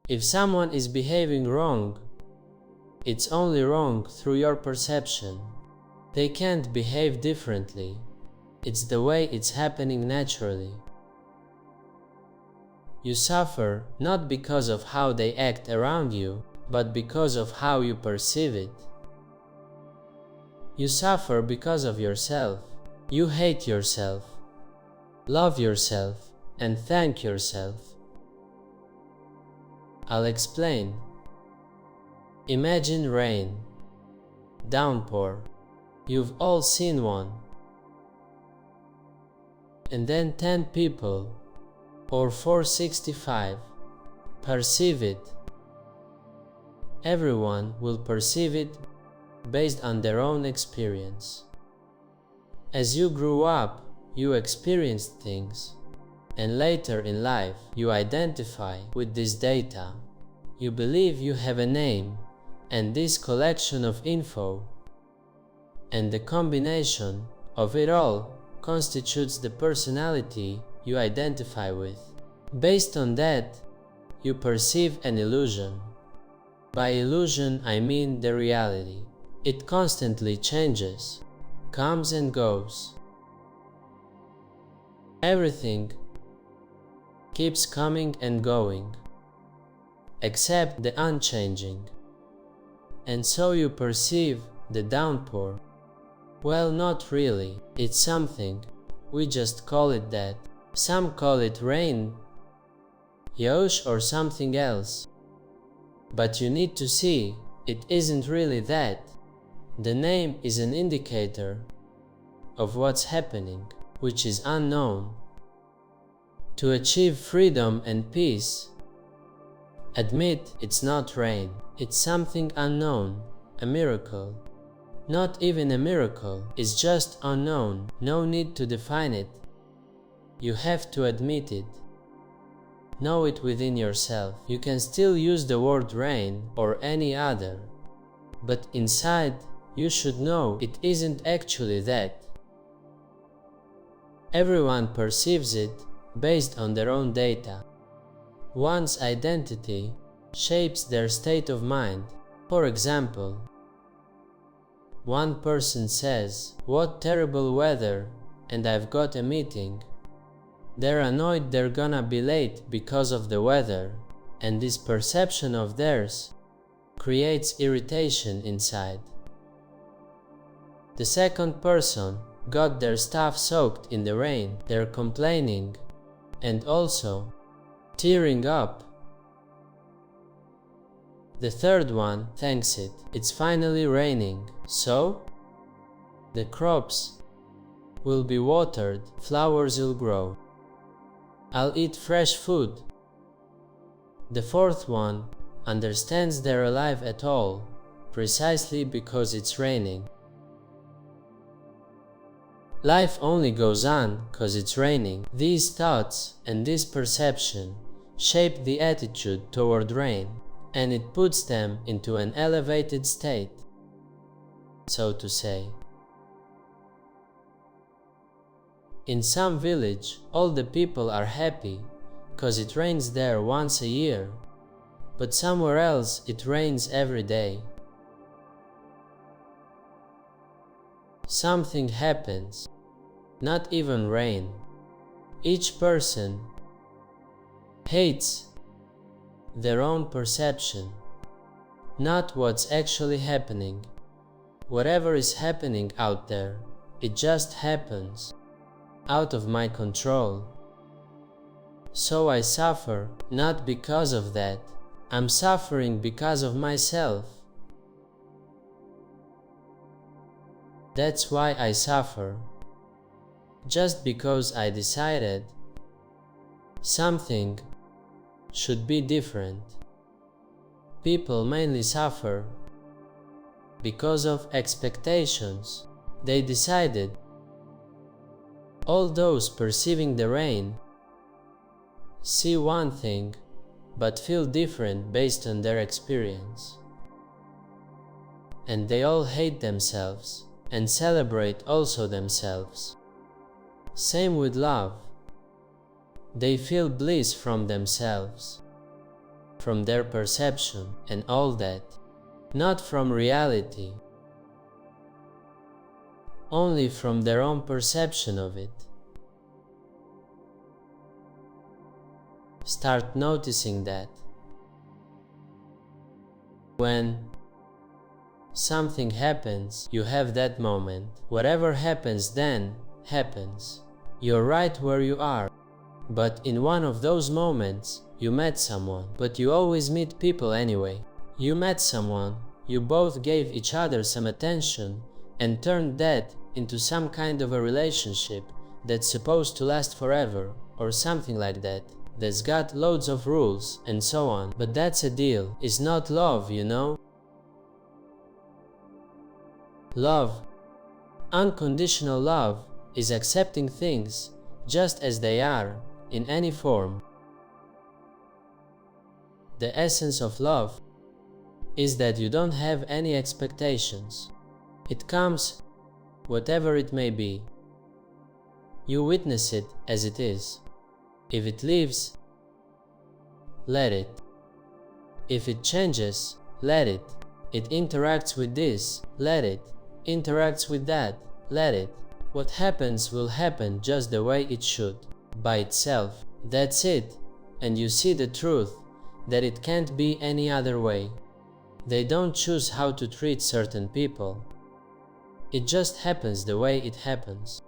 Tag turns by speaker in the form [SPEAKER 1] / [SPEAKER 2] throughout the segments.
[SPEAKER 1] If someone is behaving wrong, it's only wrong through your perception. They can't behave differently. It's the way it's happening naturally. You suffer not because of how they act around you, but because of how you perceive it. You suffer because of yourself. You hate yourself, love yourself, and thank yourself. I'll explain. Imagine rain, downpour. You've all seen one. And then 10 people, or 465, perceive it. Everyone will perceive it based on their own experience. As you grew up, you experienced things, and later in life you identify with this data. You believe you have a name, and this collection of info, and the combination of it all constitutes the personality you identify with. Based on that, you perceive an illusion. By illusion, I mean the reality. It constantly changes, comes and goes. Everything keeps coming and going, except the unchanging. And so you perceive the downpour. Well, not really. It's something. We just call it that. Some call it rain, Yosh, or something else. But you need to see, it isn't really that. The name is an indicator of what's happening, which is unknown. To achieve freedom and peace, admit it's not rain. It's something unknown, a miracle. Not even a miracle, it's just unknown, no need to define it. You have to admit it. Know it within yourself. You can still use the word rain or any other, but inside you should know it isn't actually that. Everyone perceives it based on their own data. One's identity shapes their state of mind. For example, one person says, "What terrible weather, and I've got a meeting." They're annoyed they're gonna be late because of the weather, and this perception of theirs creates irritation inside. The second person got their stuff soaked in the rain. They're complaining and also tearing up. The third one thanks it. It's finally raining, so the crops will be watered, flowers will grow. I'll eat fresh food. The fourth one understands they're alive at all, precisely because it's raining. Life only goes on because it's raining. These thoughts and this perception shape the attitude toward rain, and it puts them into an elevated state, so to say. In some village, all the people are happy because it rains there once a year, but somewhere else it rains every day. Something happens, not even rain. Each person hates their own perception, not what's actually happening. Whatever is happening out there, it just happens, out of my control. So I suffer not because of that. I'm suffering because of myself. That's why I suffer. Just because I decided something should be different. People mainly suffer because of expectations. They decided. All those perceiving the rain see one thing but feel different based on their experience. And they all hate themselves and celebrate also themselves. Same with love. They feel bliss from themselves, from their perception and all that, not from reality, only from their own perception of it. Start noticing that. When something happens, you have that moment. Whatever happens then happens. You're right where you are. But in one of those moments, you met someone. But you always meet people anyway. You met someone, you both gave each other some attention and turned that into some kind of a relationship that's supposed to last forever or something like that. That's got loads of rules and so on. But that's a deal. It's not love, you know? Love, unconditional love, is accepting things just as they are, in any form. The essence of love is that you don't have any expectations. It comes, whatever it may be. You witness it as it is. If it leaves, let it. If it changes, let it. It interacts with this, let it. Interacts with that, let it. What happens will happen just the way it should, by itself. That's it. And you see the truth, that it can't be any other way. They don't choose how to treat certain people. It just happens the way it happens.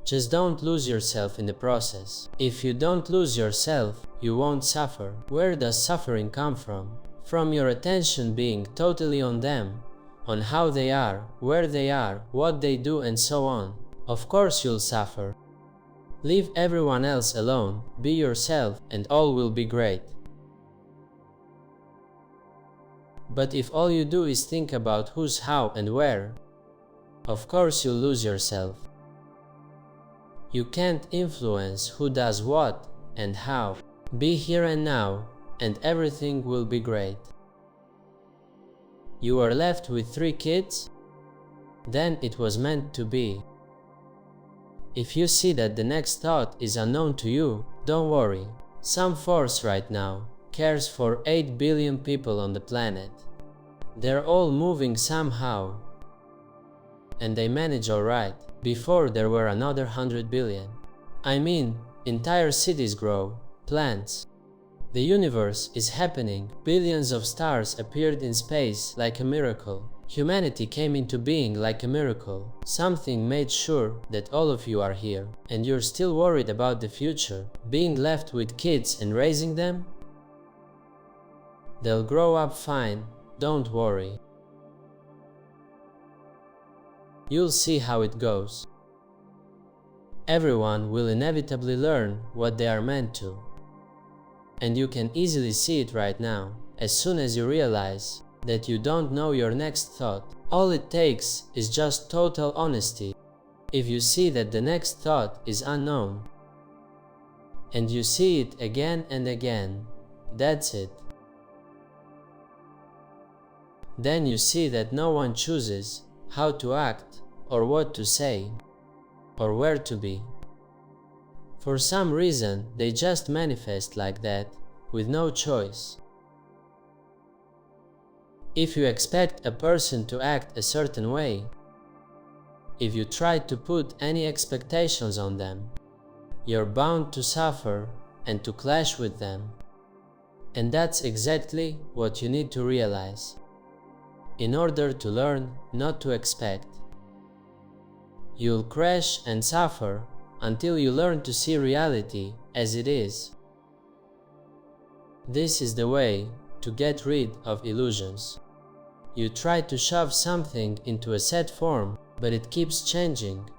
[SPEAKER 1] Just don't lose yourself in the process. If you don't lose yourself, you won't suffer. Where does suffering come from? From your attention being totally on them, on how they are, where they are, what they do and so on. Of course you'll suffer. Leave everyone else alone, be yourself, and all will be great. But if all you do is think about who's how and where, of course you'll lose yourself. You can't influence who does what and how. Be here and now, and everything will be great. You are left with 3 kids? Then it was meant to be. If you see that the next thought is unknown to you, don't worry. Some force right now cares for 8 billion people on the planet. They're all moving somehow. And they manage alright. Before there were another 100 billion. I mean, entire cities grow, plants. The universe is happening. Billions of stars appeared in space like a miracle. Humanity came into being like a miracle. Something made sure that all of you are here. And you're still worried about the future, being left with kids and raising them? They'll grow up fine, don't worry. You'll see how it goes. Everyone will inevitably learn what they are meant to. And you can easily see it right now, as soon as you realize that you don't know your next thought. All it takes is just total honesty. If you see that the next thought is unknown, and you see it again and again, that's it. Then you see that no one chooses how to act, or what to say, or where to be. For some reason, they just manifest like that, with no choice. If you expect a person to act a certain way, if you try to put any expectations on them, you're bound to suffer and to clash with them. And that's exactly what you need to realize, in order to learn not to expect. You'll crash and suffer until you learn to see reality as it is. This is the way to get rid of illusions. You try to shove something into a set form, but it keeps changing.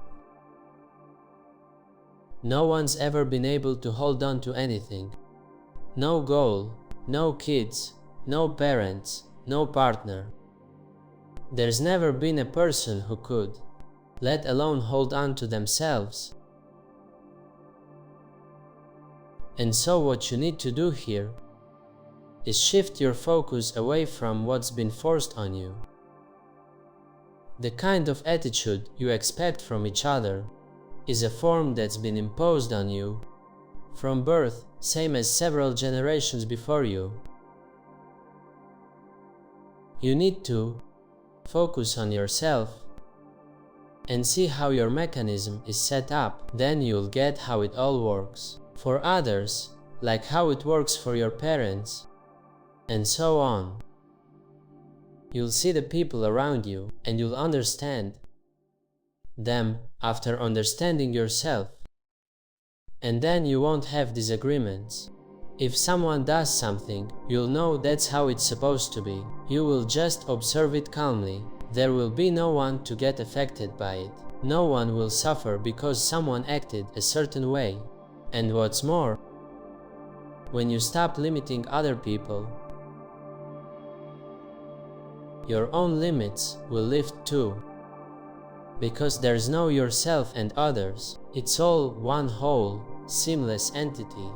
[SPEAKER 1] No one's ever been able to hold on to anything. No goal, no kids, no parents, no partner. There's never been a person who could, let alone hold on to themselves. And so what you need to do here is shift your focus away from what's been forced on you. The kind of attitude you expect from each other is a form that's been imposed on you from birth, same as several generations before you. You need to focus on yourself and see how your mechanism is set up. Then you'll get how it all works. For others, like how it works for your parents, and so on. You'll see the people around you and you'll understand them after understanding yourself. And then you won't have disagreements. If someone does something, you'll know that's how it's supposed to be. You will just observe it calmly. There will be no one to get affected by it. No one will suffer because someone acted a certain way. And what's more, when you stop limiting other people, your own limits will lift too. Because there's no yourself and others. It's all one whole, seamless entity.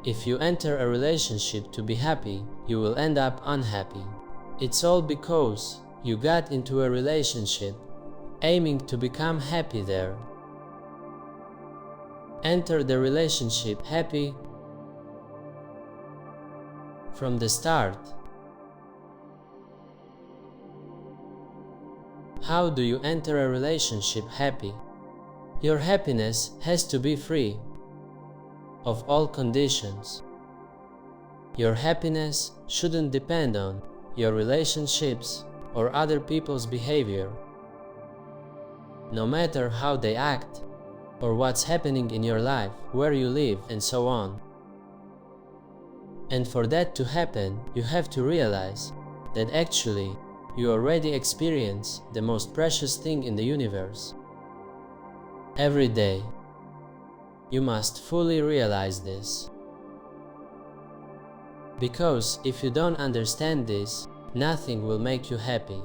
[SPEAKER 1] If you enter a relationship to be happy, you will end up unhappy. It's all because you got into a relationship aiming to become happy there. Enter the relationship happy from the start. How do you enter a relationship happy? Your happiness has to be free of all conditions. Your happiness shouldn't depend on your relationships or other people's behavior, no matter how they act or what's happening in your life, where you live, and so on. And for that to happen, you have to realize that actually you already experience the most precious thing in the universe. Every day, you must fully realize this. Because if you don't understand this, nothing will make you happy.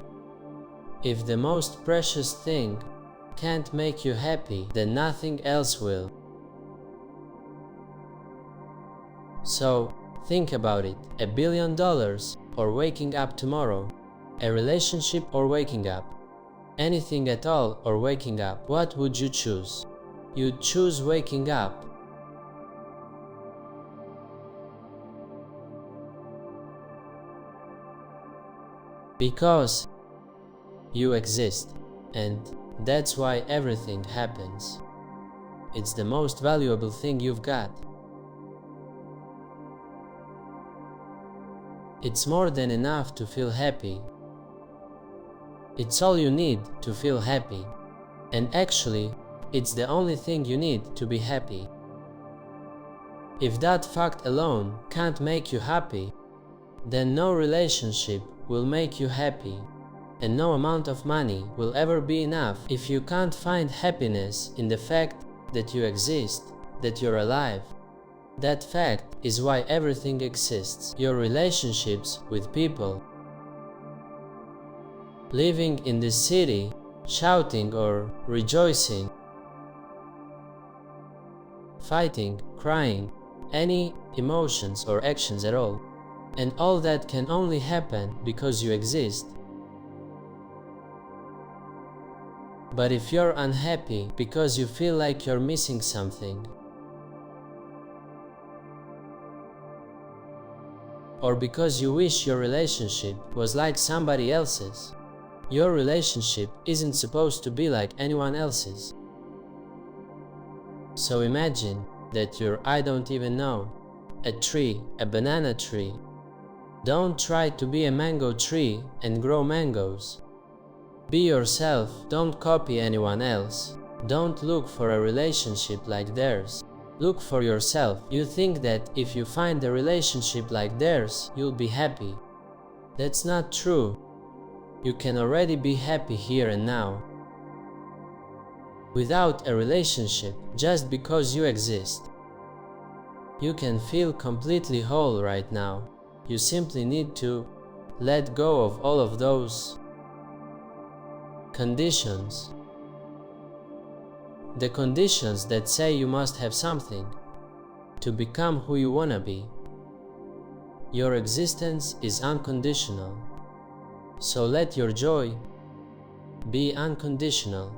[SPEAKER 1] If the most precious thing can't make you happy, then nothing else will. So, think about it. $1 billion or waking up tomorrow. A relationship or waking up. Anything at all or waking up. What would you choose? You'd choose waking up. Because you exist, and that's why everything happens. It's the most valuable thing you've got. It's more than enough to feel happy. It's all you need to feel happy. And actually, it's the only thing you need to be happy. If that fact alone can't make you happy, then no relationship will make you happy, and no amount of money will ever be enough if you can't find happiness in the fact that you exist, that you're alive. That fact is why everything exists. Your relationships with people. Living in this city, shouting or rejoicing, fighting, crying, any emotions or actions at all. And all that can only happen because you exist. But if you're unhappy because you feel like you're missing something, or because you wish your relationship was like somebody else's, your relationship isn't supposed to be like anyone else's. So imagine that you're, I don't even know, a tree, a banana tree. Don't try to be a mango tree and grow mangoes. Be yourself, don't copy anyone else. Don't look for a relationship like theirs. Look for yourself. You think that if you find a relationship like theirs, you'll be happy. That's not true. You can already be happy here and now. Without a relationship, just because you exist. You can feel completely whole right now. You simply need to let go of all of those conditions. The conditions that say you must have something to become who you wanna be. Your existence is unconditional. So let your joy be unconditional.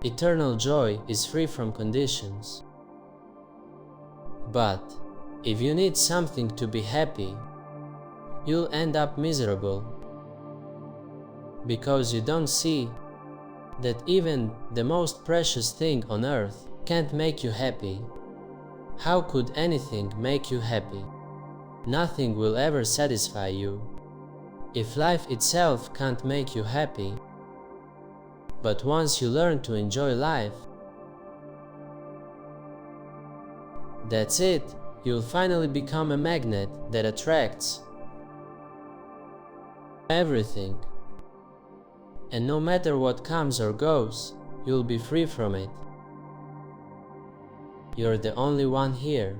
[SPEAKER 1] Eternal joy is free from conditions. But if you need something to be happy, you'll end up miserable. Because you don't see that even the most precious thing on earth can't make you happy. How could anything make you happy? Nothing will ever satisfy you. If life itself can't make you happy, but once you learn to enjoy life, that's it, you'll finally become a magnet that attracts everything. And no matter what comes or goes, you'll be free from it. You're the only one here.